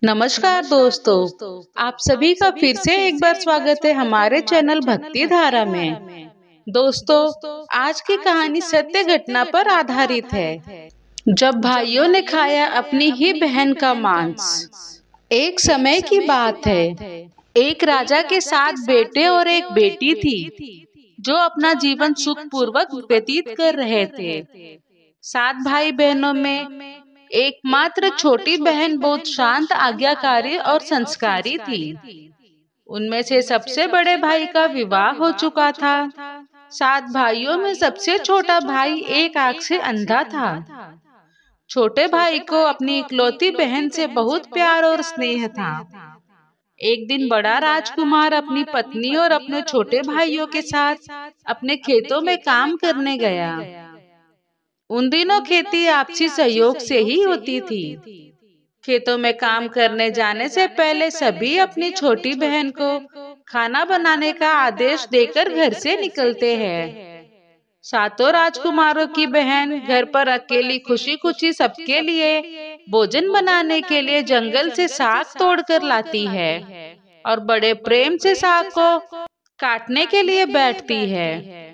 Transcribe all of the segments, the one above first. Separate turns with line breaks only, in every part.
नमस्कार दोस्तों, आप सभी का फिर से एक बार स्वागत है हमारे चैनल भक्ति धारा में। दोस्तों, आज की कहानी सत्य घटना पर आधारित है। जब भाइयों ने खाया अपनी ही बहन का मांस। एक समय की बात है, एक राजा के 7 बेटे और एक बेटी थी, जो अपना जीवन सुखपूर्वक व्यतीत कर रहे थे। 7 भाई बहनों में एकमात्र छोटी बहन बहुत शांत, आज्ञाकारी और संस्कारी थी। उनमें से सबसे बड़े भाई का विवाह हो चुका था। 7 भाइयों में सबसे छोटा भाई एक आंख से अंधा था। छोटे भाई को अपनी इकलौती बहन से बहुत प्यार और स्नेह था। एक दिन बड़ा राजकुमार अपनी पत्नी और अपने छोटे भाइयों के साथ अपने खेतों में काम करने गया। उन दिनों खेती आपसी सहयोग से ही होती थी। खेतों में काम करने जाने से पहले सभी अपनी छोटी बहन को खाना बनाने का आदेश देकर घर से निकलते हैं। 7 राजकुमारों की बहन घर पर अकेली खुशी खुशी सबके लिए भोजन बनाने के लिए जंगल से साग तोड़कर लाती है और बड़े प्रेम से साग को काटने के लिए बैठती है।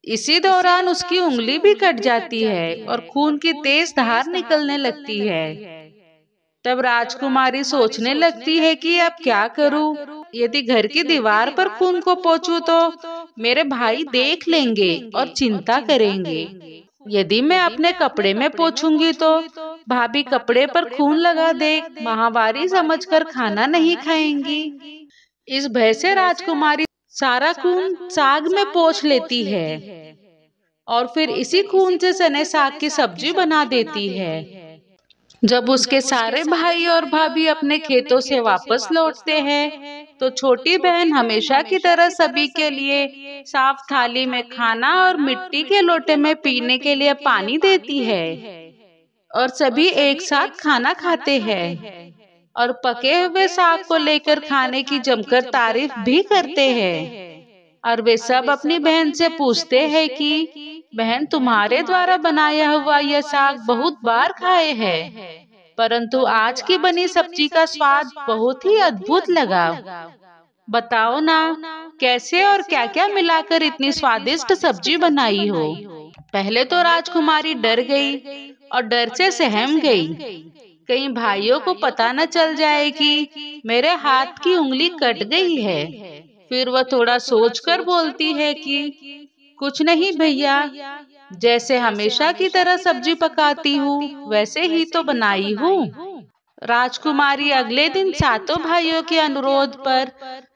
इसी दौरान उसकी उंगली भी कट जाती है और खून की तेज धार निकलने लगती है। तब राजकुमारी सोचने लगती है कि अब क्या करूं? यदि घर की दीवार पर खून को पोंछूं तो मेरे भाई देख लेंगे और चिंता करेंगे। यदि मैं अपने कपड़े में पोंछूंगी तो भाभी कपड़े पर खून लगा दे, माहवारी समझकर खाना नहीं खाएंगी। इस भय से राजकुमारी सारा खून साग में पोंछ लेती है और फिर इसी खून से सने साग की सब्जी बना देती है। जब उसके सारे भाई और भाभी अपने खेतों से वापस लौटते हैं, तो छोटी बहन हमेशा की तरह सभी के लिए साफ थाली में खाना और मिट्टी के लोटे में पीने के लिए पानी देती है और सभी एक साथ खाना खाते हैं और पके हुए साग को लेकर खाने की जमकर तारीफ भी करते हैं। और वे सब अपनी बहन से पूछते हैं कि बहन, तुम्हारे द्वारा बनाया हुआ यह साग बहुत बार खाए हैं, परंतु आज की बनी सब्जी का स्वाद बहुत ही अद्भुत लगा। बताओ ना, कैसे और क्या क्या मिलाकर इतनी स्वादिष्ट सब्जी बनाई हो? पहले तो राजकुमारी डर गई और डर से सहम गई। कहीं भाइयों को पता न चल जाए कि मेरे हाथ की उंगली कट गई है। फिर वह थोड़ा सोचकर बोलती है कि कुछ नहीं भैया, जैसे हमेशा की तरह सब्जी पकाती हूँ वैसे ही तो बनाई हूँ। राजकुमारी अगले दिन 7 भाइयों के अनुरोध पर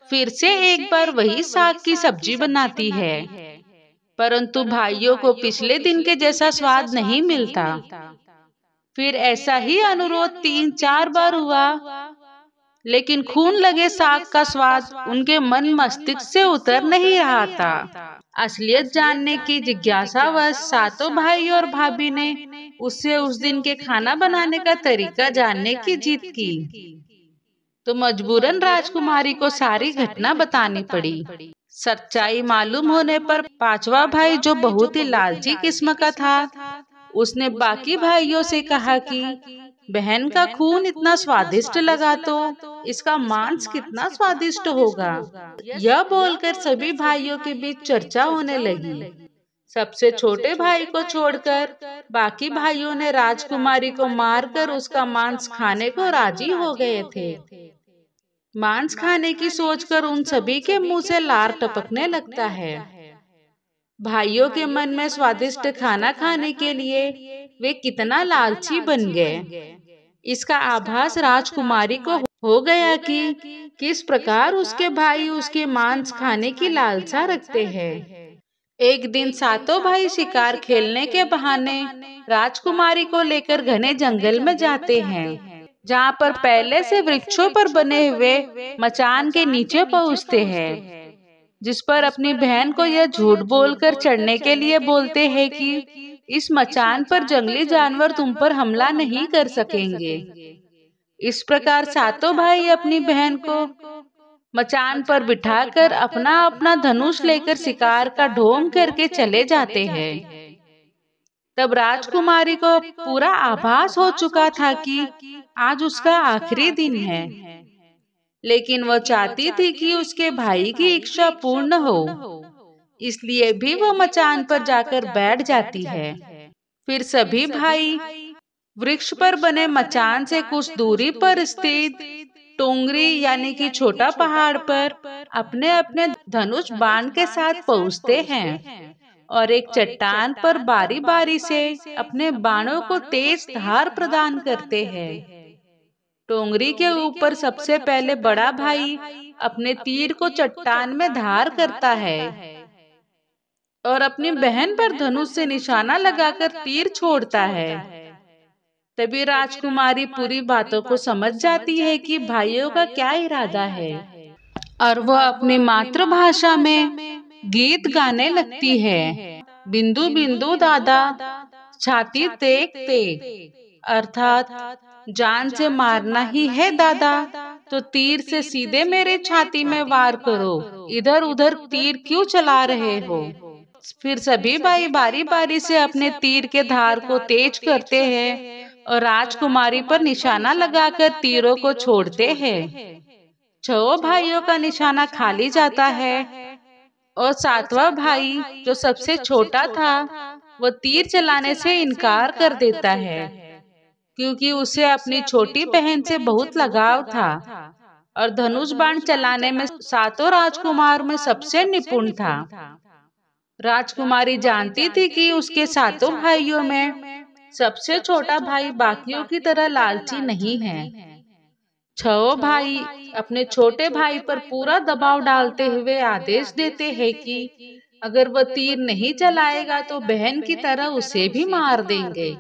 फिर से एक बार वही साग की सब्जी बनाती है, परंतु भाइयों को पिछले दिन के जैसा स्वाद नहीं मिलता। फिर ऐसा ही अनुरोध 3-4 बार हुआ, लेकिन खून लगे साग का स्वाद उनके मन मस्तिष्क से उतर नहीं रहा था। असलियत जानने की जिज्ञासावश 7 भाई और भाभी ने उससे उस दिन के खाना बनाने का तरीका जानने की जिद की। तो मजबूरन राजकुमारी को सारी घटना बतानी पड़ी। सच्चाई मालूम होने पर 5वां भाई, जो बहुत ही लालची किस्म का था, उसने बाकी भाइयों से कहा कि बहन का खून इतना स्वादिष्ट लगा तो इसका मांस कितना स्वादिष्ट होगा। यह बोलकर सभी भाइयों के बीच चर्चा होने लगी। सबसे छोटे भाई को छोड़कर बाकी भाइयों ने राजकुमारी को मारकर उसका मांस खाने को राजी हो गए थे। मांस खाने की सोचकर उन सभी के मुंह से लार टपकने लगता है। भाइयों के मन में स्वादिष्ट खाना खाने के लिए वे कितना लालची बन गए, इसका आभास राजकुमारी को हो गया कि किस प्रकार उसके भाई उसके मांस खाने की लालसा रखते हैं। एक दिन 7 भाई शिकार खेलने के बहाने राजकुमारी को लेकर घने जंगल में जाते हैं, जहाँ पर पहले से वृक्षों पर बने हुए मचान के नीचे पहुँचते हैं, जिस पर अपनी बहन को यह झूठ बोलकर चढ़ने के लिए बोलते हैं कि इस मचान पर जंगली जानवर तुम पर हमला नहीं कर सकेंगे। इस प्रकार 7 भाई अपनी बहन को मचान पर बिठाकर अपना अपना धनुष लेकर शिकार का ढोंग करके चले जाते हैं। तब राजकुमारी को पूरा आभास हो चुका था कि आज उसका आखिरी दिन है, लेकिन वह चाहती थी कि उसके भाई की इच्छा पूर्ण हो, इसलिए भी वह मचान पर जाकर बैठ जाती है। फिर सभी भाई वृक्ष पर बने मचान से कुछ दूरी पर स्थित टोंगरी यानी कि छोटा पहाड़ पर अपने अपने धनुष बाण के साथ पहुंचते हैं और एक चट्टान पर बारी बारी से अपने बाणों को तेज धार प्रदान करते हैं। टोंगरी के ऊपर सबसे पहले बड़ा भाई अपने तीर को चट्टान में धार करता है और अपनी बहन पर धनुष से निशाना लगाकर तीर छोड़ता है। तभी राजकुमारी पूरी बातों को समझ जाती है कि भाइयों का क्या इरादा है और वह अपनी मातृभाषा में गीत गाने लगती है। बिंदु बिंदु दादा छाती तेक तेक, अर्थात जान से मारना ही है दादा तो तीर से सीधे मेरे छाती में वार करो, इधर उधर तीर क्यों चला रहे हो। फिर सभी भाई बारी बारी से अपने तीर के धार को तेज करते हैं और राजकुमारी पर निशाना लगाकर तीरों को छोड़ते हैं। 6 भाइयों का निशाना खाली जाता है और 7वां भाई जो सबसे छोटा था वो तीर चलाने से इनकार कर देता है, क्योंकि उसे अपनी छोटी बहन से बहुत लगाव था और धनुष बाण चलाने में 7 राजकुमार में सबसे निपुण था। राजकुमारी जानती थी कि उसके 7 भाइयों में सबसे छोटा भाई बाकियों की तरह लालची नहीं है। 6 भाई अपने छोटे भाई पर पूरा दबाव डालते हुए आदेश देते हैं कि अगर वह तीर नहीं चलाएगा तो बहन की तरह उसे भी मार देंगे।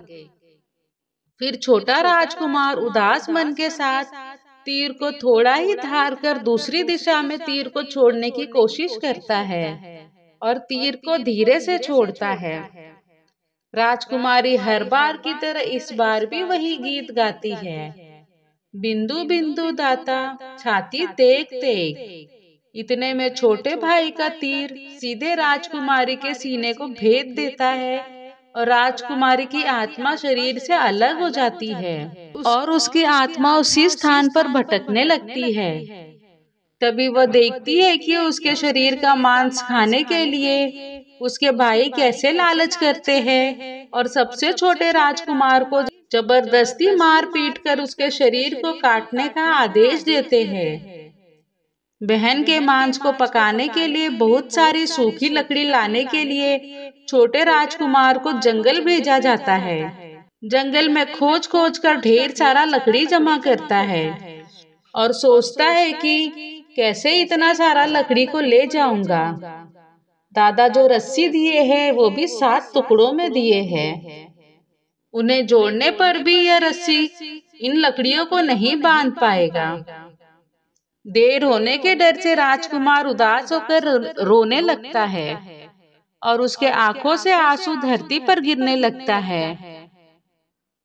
फिर छोटा राजकुमार उदास मन के साथ तीर को थोड़ा ही धार कर दूसरी दिशा में तीर को छोड़ने की कोशिश करता है और तीर को धीरे से छोड़ता है। राजकुमारी हर बार की तरह इस बार भी वही गीत गाती है, बिंदु बिंदु दाता छाती तेक तेक। इतने में छोटे भाई का तीर सीधे राजकुमारी के सीने को भेद देता है और राजकुमारी की आत्मा शरीर से अलग हो जाती है और उसकी आत्मा उसी स्थान पर भटकने लगती है। तभी वह देखती है कि उसके शरीर का मांस खाने के लिए उसके भाई कैसे लालच करते हैं और सबसे छोटे राजकुमार को जबरदस्ती मार पीट कर उसके शरीर को काटने का आदेश देते हैं। बहन के मांस को पकाने के लिए बहुत सारी सूखी लकड़ी लाने के लिए छोटे राजकुमार को जंगल भेजा जाता है। जंगल में खोज खोज कर ढेर सारा लकड़ी जमा करता है और सोचता है कि कैसे इतना सारा लकड़ी को ले जाऊंगा। दादा जो रस्सी दिए हैं वो भी 7 टुकड़ों में दिए हैं। उन्हें जोड़ने पर भी यह रस्सी इन लकड़ियों को नहीं बांध पाएगा। देर होने के डर से राजकुमार उदास होकर रोने लगता है और उसके आंखों से आंसू धरती पर गिरने लगता है।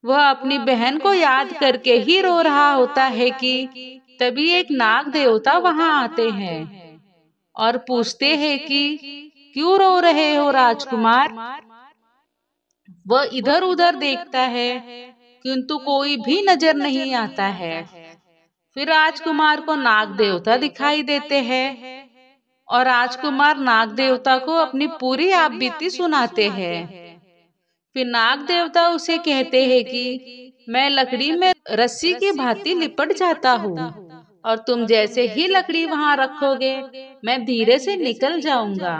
वह अपनी बहन को याद करके ही रो रहा होता है कि तभी एक नाग देवता वहां आते हैं और पूछते हैं कि क्यों रो रहे हो राजकुमार। वह इधर उधर देखता है किंतु कोई भी नजर नहीं आता है। फिर राजकुमार को नाग देवता दिखाई देते हैं और राजकुमार नाग देवता को अपनी पूरी आपबीती सुनाते हैं। फिर नाग देवता उसे कहते हैं कि मैं लकड़ी में रस्सी की भांति लिपट जाता हूँ और तुम जैसे ही लकड़ी वहां रखोगे मैं धीरे से निकल जाऊंगा।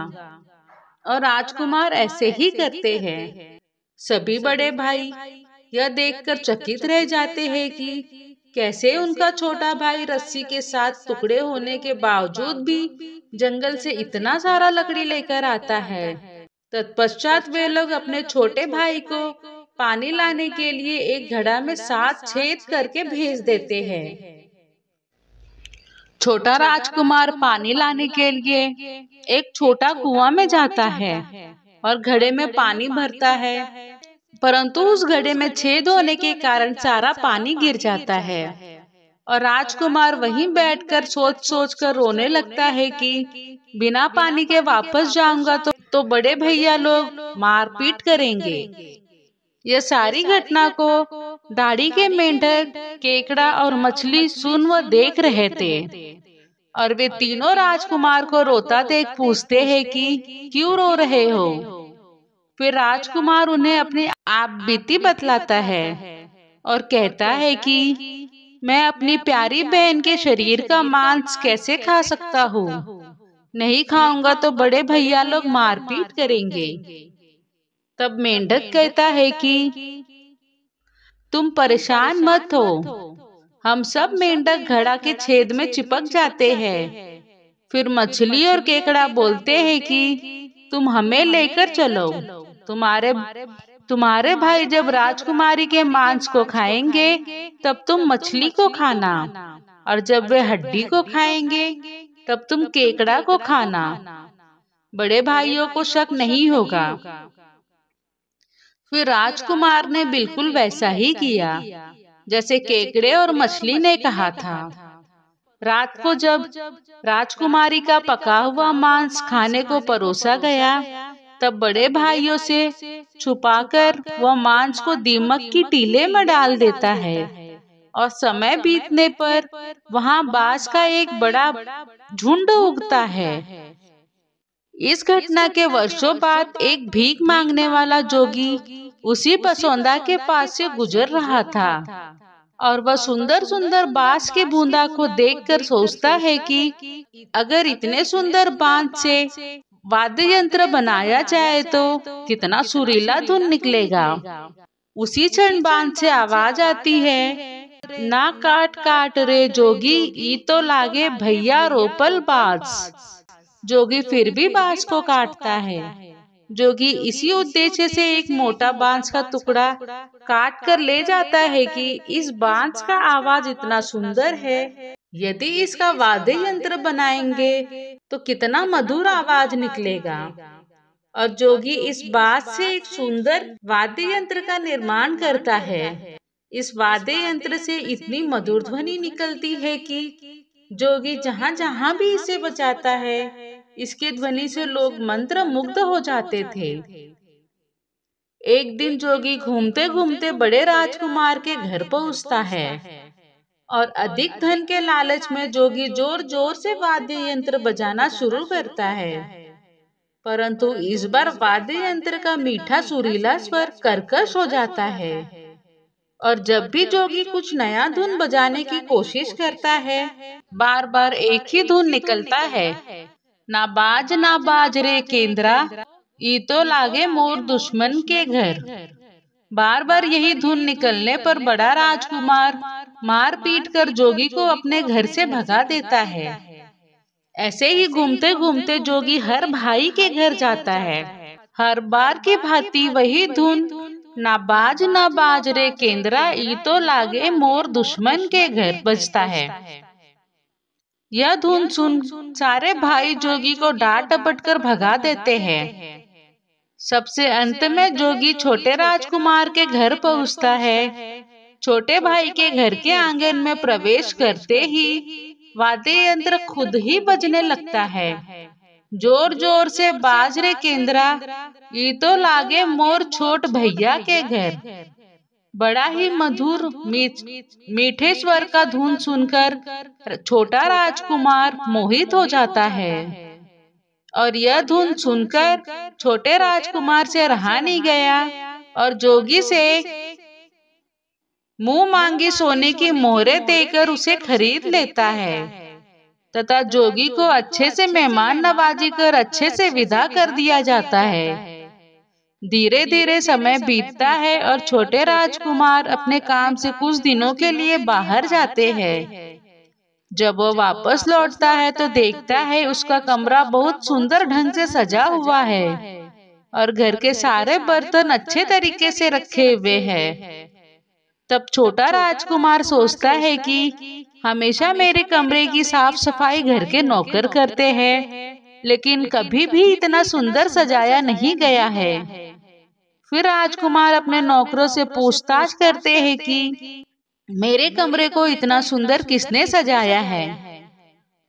और राजकुमार ऐसे ही करते हैं। सभी बड़े भाई यह देखकर चकित रह जाते हैं कि कैसे उनका छोटा भाई रस्सी के साथ टुकड़े होने के बावजूद भी जंगल से इतना सारा लकड़ी लेकर आता है। तत्पश्चात वे लोग अपने छोटे भाई को पानी लाने के लिए एक घड़ा में 7 छेद करके भेज देते हैं। छोटा राजकुमार पानी लाने के लिए एक छोटा कुआं में जाता है और घड़े में पानी भरता है, परंतु उस घड़े में छेद होने के कारण सारा पानी गिर जाता है और राजकुमार वहीं बैठकर सोच सोच कर रोने लगता है कि बिना पानी के वापस जाऊंगा तो बड़े भैया लोग मारपीट करेंगे। यह सारी घटना को दाढ़ी के मेंढक केकड़ा और मछली सुन व देख रहे थे और वे तीनों राजकुमार को रोता देख पूछते हैं कि क्यों रो रहे हो। फिर राजकुमार उन्हें अपनी आप बीती बतलाता है और कहता है कि मैं अपनी प्यारी बहन के शरीर का मांस कैसे खा सकता हूँ, नहीं खाऊंगा तो बड़े भैया लोग मारपीट करेंगे। तब मेंढक कहता है कि तुम परेशान मत हो, हम सब मेंढक घड़ा के छेद में चिपक जाते हैं। फिर मछली और केकड़ा बोलते हैं कि तुम हमें लेकर चलो, तुम्हारे भाई जब राजकुमारी के मांस को खाएंगे तब तुम मछली को खाना, और जब वे हड्डी को खाएंगे तब तुम केकड़ा को खाना। बड़े भाइयों को शक नहीं होगा। फिर राजकुमार ने बिल्कुल वैसा ही किया जैसे केकड़े और मछली ने कहा था। रात को जब राजकुमारी का पका हुआ मांस खाने को परोसा गया तब बड़े भाइयों से छुपाकर वह मांस को दीमक की टीले में डाल देता है और समय बीतने पर वहां बाज का एक बड़ा झुंड उगता है। इस घटना के वर्षों बाद एक भीख मांगने वाला जोगी उसी पसौंदा के पास से गुजर रहा था और वह सुंदर सुंदर बांस के बूंदा को देखकर सोचता है कि अगर इतने सुंदर बांस से वाद्य यंत्र बनाया जाए तो कितना सुरीला धुन निकलेगा। उसी क्षण बांस से आवाज आती है, ना काट काट रे जोगी, ई तो लागे भैया रोपल बांस। जोगी फिर भी बांस को काटता है। जोगी इसी उद्देश्य से एक मोटा बांस का टुकड़ा काट कर ले जाता है कि इस बांस का आवाज इतना सुंदर है, यदि इसका वाद्य यंत्र बनाएंगे तो कितना मधुर आवाज निकलेगा। और जोगी इस बांस से एक सुंदर वाद्य यंत्र का निर्माण करता है। इस वाद्य यंत्र से इतनी मधुर ध्वनि निकलती है कि जोगी जहाँ जहाँ भी इसे बजाता है इसके ध्वनि से लोग मंत्र मुग्ध हो जाते थे। एक दिन जोगी घूमते घूमते बड़े राजकुमार के घर पहुंचता है और अधिक धन के लालच में जोगी जोर जोर से वाद्य यंत्र बजाना शुरू करता है, परंतु इस बार वाद्य यंत्र का मीठा सुरीला स्वर कर्कश हो जाता है और जब भी जोगी कुछ नया धुन बजाने की कोशिश करता है बार बार एक ही धुन निकलता है, ना बाज रे केंद्रा, ई तो लागे मोर दुश्मन के घर। बार बार यही धुन निकलने पर बड़ा राजकुमार मार पीट कर जोगी को अपने घर से भगा देता है। ऐसे ही घूमते घूमते जोगी हर भाई के घर जाता है। हर बार की भांति वही धुन, ना बाज रे केंद्रा, ई तो लागे मोर दुश्मन के घर बजता है। यह धुन सुन सारे भाई जोगी को डांट डपट कर भगा देते हैं। सबसे अंत में जोगी छोटे राजकुमार के घर पहुंचता है। छोटे भाई के घर के आंगन में प्रवेश करते ही वाद्य यंत्र खुद ही बजने लगता है। जोर जोर से बाज रे केंद्रा, ई तो लागे मोर छोट भैया के घर। बड़ा ही मधुर मीठे स्वर का धुन सुनकर छोटा राजकुमार मोहित हो जाता है और यह धुन सुनकर छोटे राजकुमार से रहा नहीं गया और जोगी से मुंह मांगी सोने की मोहरें देकर उसे खरीद लेता है तथा जोगी को अच्छे से मेहमान नवाजी कर अच्छे से विदा कर दिया जाता है। धीरे धीरे समय बीतता है और छोटे राजकुमार अपने काम से कुछ दिनों के लिए बाहर जाते हैं। जब वो वापस लौटता है तो देखता है उसका कमरा बहुत सुंदर ढंग से सजा हुआ है और घर के सारे बर्तन अच्छे तरीके से रखे हुए हैं। तब छोटा राजकुमार सोचता है कि हमेशा मेरे कमरे की साफ सफाई घर के नौकर करते हैं, लेकिन कभी भी इतना सुंदर सजाया नहीं गया है। फिर राजकुमार अपने नौकरों से पूछताछ करते हैं कि मेरे कमरे को इतना सुंदर किसने सजाया है।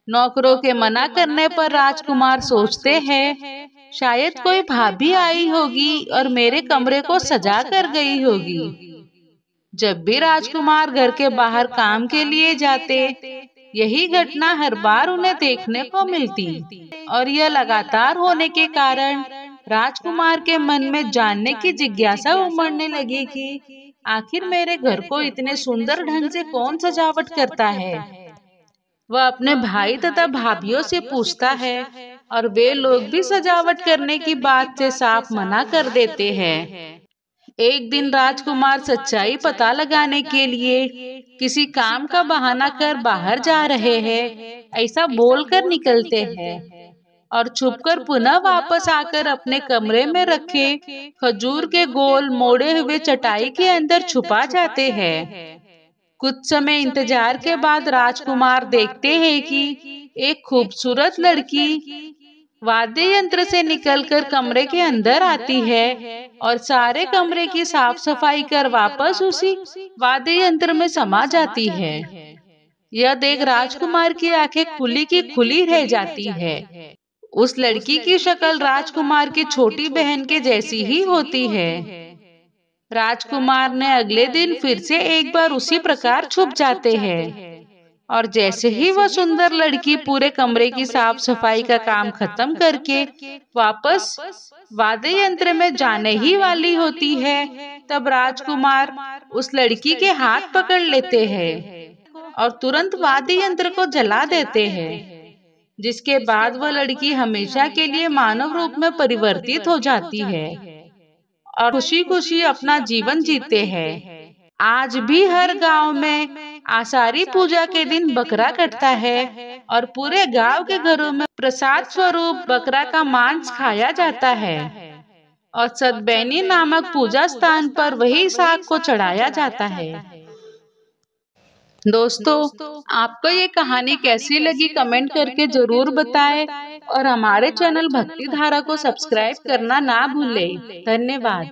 नौकरों के मना करने पर राजकुमार सोचते हैं शायद कोई भाभी आई होगी और मेरे कमरे को सजा कर गई होगी। जब भी राजकुमार घर के बाहर काम के लिए जाते, यही घटना हर बार उन्हें देखने को मिलती और यह लगातार होने के कारण राजकुमार के मन में जानने की जिज्ञासा उमड़ने लगी कि आखिर मेरे घर को इतने सुंदर ढंग से कौन सजावट करता है। वह अपने भाई तथा भाभीियों से पूछता है और वे लोग भी सजावट करने की बात से साफ मना कर देते हैं। एक दिन राजकुमार सच्चाई पता लगाने के लिए किसी काम का बहाना कर बाहर जा रहे हैं, ऐसा बोलकर निकलते हैं और छुपकर पुनः वापस आकर अपने कमरे में रखे खजूर के गोल मोड़े हुए चटाई के अंदर छुपा जाते हैं। कुछ समय इंतजार के बाद राजकुमार देखते हैं कि एक खूबसूरत लड़की वाद्य यंत्र से निकलकर कमरे के अंदर आती है और सारे कमरे की साफ सफाई कर वापस उसी वाद्य यंत्र में समा जाती है। यह देख राजकुमार की आंखें खुली की खुली रह जाती है। उस लड़की की शक्ल राजकुमार की छोटी बहन के जैसी ही होती है। राजकुमार ने अगले दिन फिर से एक बार उसी प्रकार छुप जाते हैं और जैसे ही वह सुंदर लड़की पूरे कमरे की साफ सफाई का काम खत्म करके वापस वाद्य यंत्र में जाने ही वाली होती है, तब राजकुमार उस लड़की के हाथ पकड़ लेते हैं और तुरंत वाद्य यंत्र को जला देते हैं, जिसके बाद वह लड़की हमेशा के लिए मानव रूप में परिवर्तित हो जाती है और खुशी खुशी अपना जीवन जीते हैं। आज भी हर गांव में आषाढ़ी पूजा के दिन बकरा कटता है और पूरे गांव के घरों में प्रसाद स्वरूप बकरा का मांस खाया जाता है और सतबैनी नामक पूजा स्थान पर वही साग को चढ़ाया जाता है। दोस्तों, आपको ये कहानी कैसी लगी कमेंट करके जरूर बताएं और हमारे चैनल भक्ति धारा को सब्सक्राइब करना ना भूलें। धन्यवाद।